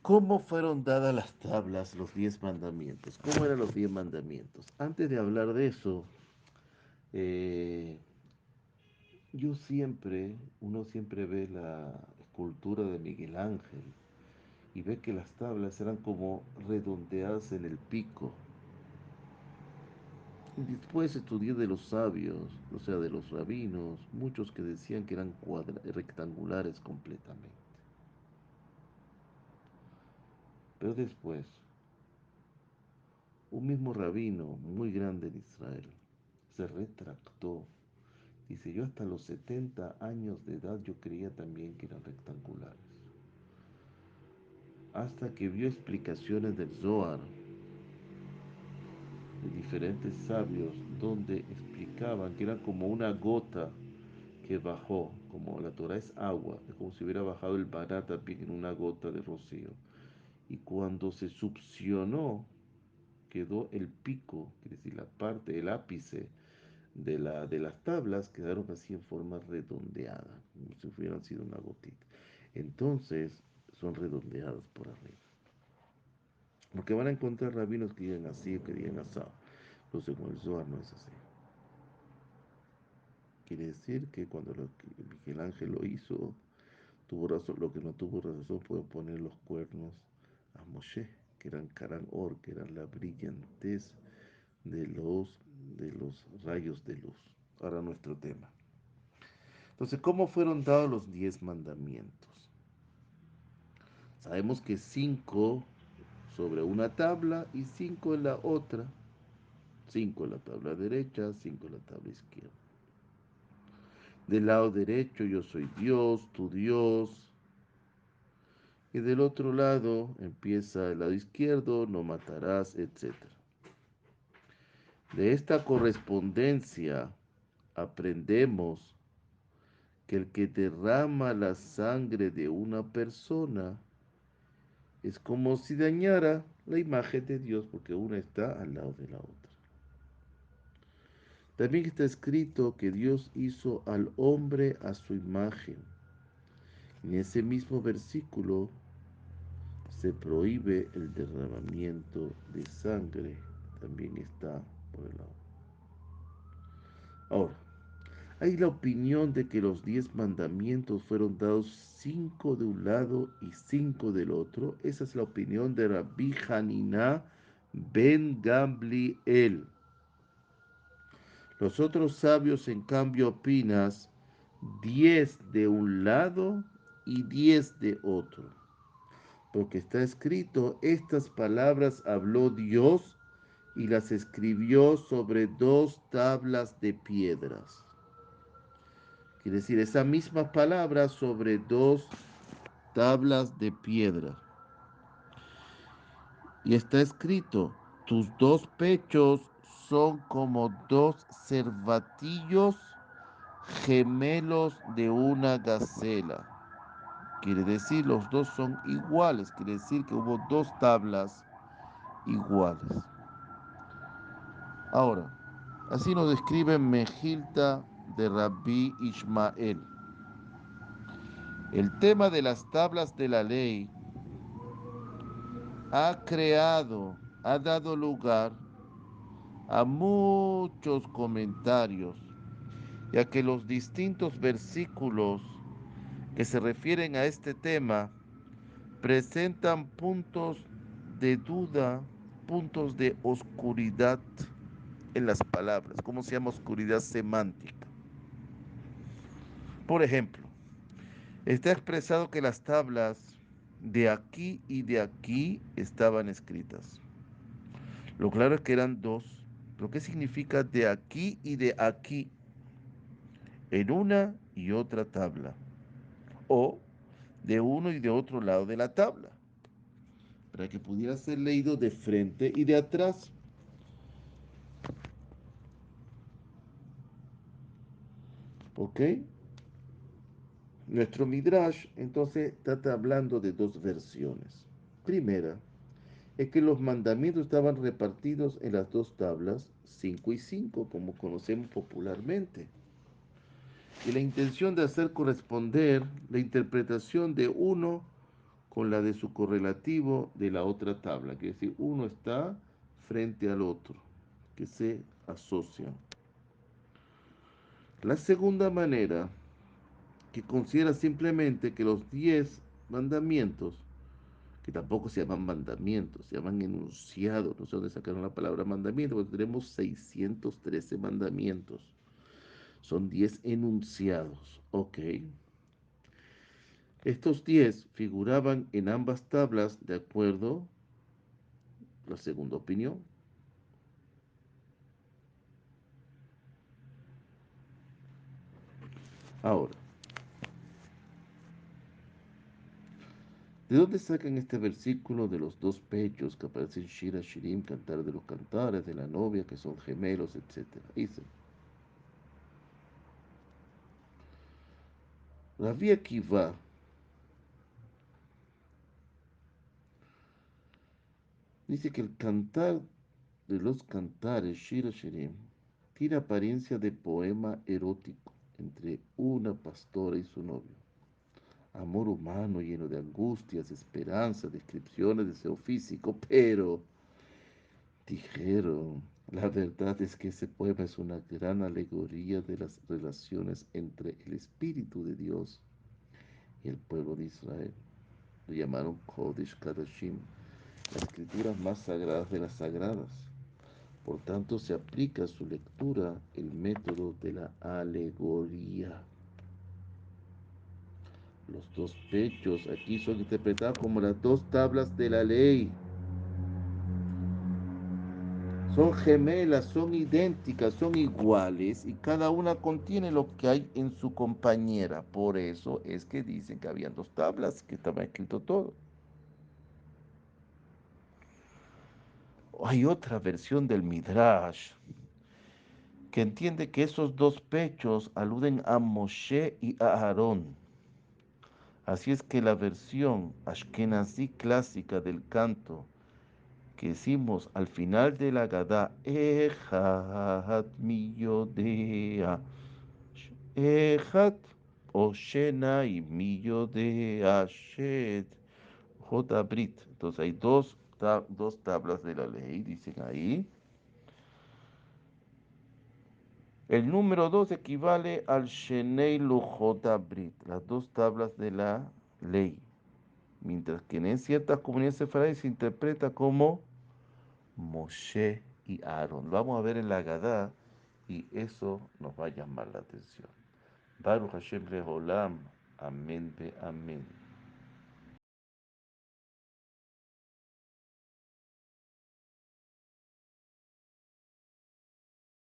¿Cómo fueron dadas las tablas, los 10 mandamientos? ¿Cómo eran los 10 mandamientos? Antes de hablar de eso, eh, uno siempre ve la escultura de Miguel Ángel y ve que las tablas eran como redondeadas en el pico. Después estudié de los sabios, o sea, de los rabinos, muchos que decían que eran rectangulares completamente. Pero después, un mismo rabino muy grande en Israel se retractó. Dice, yo hasta los 70 años de edad yo creía también que eran rectangulares. Hasta que vio explicaciones del Zohar, de diferentes sabios, donde explicaban que era como una gota que bajó, como la Torah es agua, es como si hubiera bajado el maná también en una gota de rocío. Y cuando se succionó, quedó el pico, es decir, la parte, el ápice de las tablas quedaron así en forma redondeada, como si hubieran sido una gotita. Entonces son redondeadas por arriba. Porque van a encontrar rabinos que digan así o que digan asado. Pero según el Zohar no es así. Quiere decir que cuando Miguel Ángel lo hizo, tuvo razón. Lo que no tuvo razón fue poner los cuernos a Moshe, que eran Karan Or, que eran la brillantez de los rayos de luz. Ahora nuestro tema. Entonces, ¿cómo fueron dados los 10 mandamientos? Sabemos que 5 sobre una tabla y 5 en la otra. 5 en la tabla derecha, 5 en la tabla izquierda. Del lado derecho yo soy Dios, tu Dios. Y del otro lado empieza el lado izquierdo, no matarás, etc. De esta correspondencia aprendemos que el que derrama la sangre de una persona es como si dañara la imagen de Dios porque una está al lado de la otra. También está escrito que Dios hizo al hombre a su imagen. En ese mismo versículo se prohíbe el derramamiento de sangre. También está por el lado. Ahora, hay la opinión de que los 10 mandamientos fueron dados 5 de un lado y 5 del otro. Esa es la opinión de Rabbi Hanina ben Gamliel. Los otros sabios, en cambio, opinas 10 de un lado y 10 de otro. Porque está escrito, estas palabras habló Dios y las escribió sobre 2 tablas de piedras. Quiere decir, esa misma palabra sobre 2 tablas de piedra. Y está escrito, tus 2 pechos son como 2 cervatillos gemelos de una gacela. Quiere decir, los dos son iguales. Quiere decir que hubo 2 tablas iguales. Ahora, así nos describe Mejilta de Rabbi Ishmael. El tema de las tablas de la ley ha dado lugar a muchos comentarios, ya que los distintos versículos que se refieren a este tema presentan puntos de duda, puntos de oscuridad en las palabras. ¿Cómo se llama oscuridad semántica? Por ejemplo, está expresado que las tablas de aquí y de aquí estaban escritas. Lo claro es que eran dos. ¿Pero qué significa de aquí y de aquí en una y otra tabla? O de uno y de otro lado de la tabla, para que pudiera ser leído de frente y de atrás. ¿Ok? Nuestro Midrash entonces está hablando de 2 versiones. Primera, es que los mandamientos estaban repartidos en las 2 tablas, 5 y 5, como conocemos popularmente. Y la intención de hacer corresponder la interpretación de uno con la de su correlativo de la otra tabla, que es decir, uno está frente al otro, que se asocian. La segunda manera, que considera simplemente que los 10 mandamientos, que tampoco se llaman mandamientos, se llaman enunciados, no sé dónde sacaron la palabra mandamiento, porque tenemos 613 mandamientos, son 10 enunciados, ok. Estos 10 figuraban en ambas tablas de acuerdo a la segunda opinión. Ahora, ¿de dónde sacan este versículo de los dos pechos que aparecen Shira, Shirim, cantar de los cantares, de la novia, que son gemelos, etcétera? Dice, Rabbi Akiva dice que el cantar de los cantares, Shira, Shirim, tiene apariencia de poema erótico entre una pastora y su novio. Amor humano lleno de angustias, esperanza, descripciones, deseo físico, pero dijeron, la verdad es que ese poema es una gran alegoría de las relaciones entre el Espíritu de Dios y el pueblo de Israel. Lo llamaron Kodesh Kadashim, las escrituras más sagradas de las sagradas. Por tanto, se aplica a su lectura el método de la alegoría. Los dos pechos aquí son interpretados como las dos tablas de la ley. Son gemelas, son idénticas, son iguales y cada una contiene lo que hay en su compañera. Por eso es que dicen que habían dos tablas, que estaba escrito todo. Hay otra versión del Midrash que entiende que esos dos pechos aluden a Moshe y a Aarón. Así es que la versión ashkenazí clásica del canto que decimos al final de la Gadá, Ejat mi yodea, Ejat o Shenai mi yodea, Shed, Jodabrit. Entonces hay dos tablas de la ley, dicen ahí. El número 2 equivale al Shenei Lujodabrit, las dos tablas de la ley. Mientras que en ciertas comunidades sefardíes se interpreta como Moshe y Aarón. Lo vamos a ver en la Gadá y eso nos va a llamar la atención. Baruch Hashem Leholam. Amén, amén.